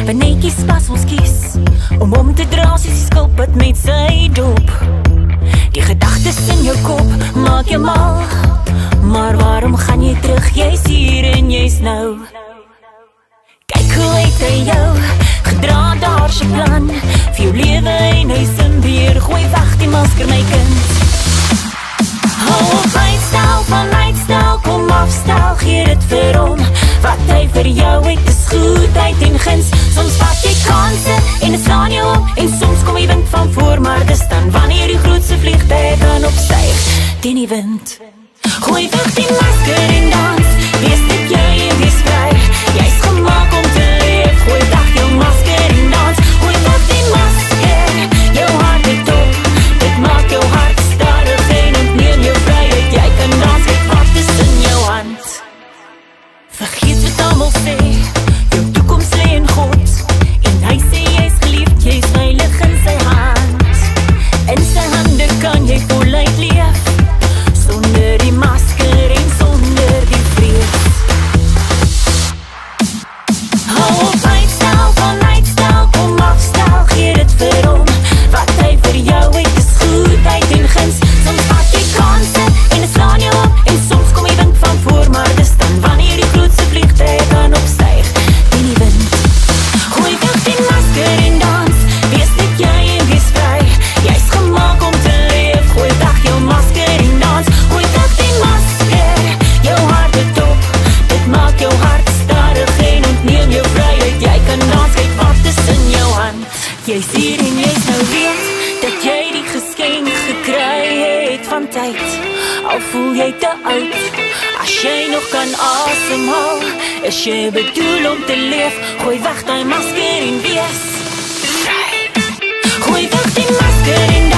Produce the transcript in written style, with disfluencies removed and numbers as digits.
Wanneetjies pas ons kies om te dra soos die skilpad met sy dop. Die gedagtes in jou kop maak jou mal, maar waarom gaan jy terug? Jy's hier en jy's nou. Kyk hoe het hy jou gedra, daar sy plan vir jou lewe en hy sin weer. Gooi weg die masker my kind. Hou op uitstel van uitstel, kom afstel, gee dit vir hom. Wat hy vir jou het is goedheid en guns. Soms vat jy kanse en dit slaan jou op, en soms kom die wind van voor, maar dis dan wanneer die grootste vliegtuig dan opstyg teen die wind. Gooi weg die masker en dans, wees dit jy en wees vry. Jy's gemaak om te leef, gooi weg jou masker en dans. Gooi weg die masker, jou hart het op, dit maak jou hart stadig en ontneem jou vryheid. Jy kan dans, kyk wat is in jou hand. Vergeet wat almal sê, jou toekoms lê in God, en hy sê jy's geliefd, jy's veilig in sy hand. In sy hande kan jy voluit leef, sonder die masker en sonder die vrees. Hou op uitstel van uitstel, kom afstel, gee dit vir hom. Wat hy vir jou het is goedheid en guns. Soms vat jy kanse en dit slaan jou op, en soms kom die wind van voor, maar dis dan wanneer die grootste vliegtuig kan opstyg teen die wind. Gooi weg die masker en dans, wees dit jy en wees vry. Jy's gemaak om te leef, gooi weg jou masker en dans. Gooi weg die masker, jou hart het op, dit maak jou hart stadig en ontneem jou vryheid. Jy kan dans, kyk wat is in jou hand. Jy's hier en jy's nou weet dat jy die geskenk gekry het van tyd. Al voel jy te oud, as jy nog kan asemhaal, is jy bedoel om te leef. Gooi weg die masker en wees vry. Gooi weg die masker en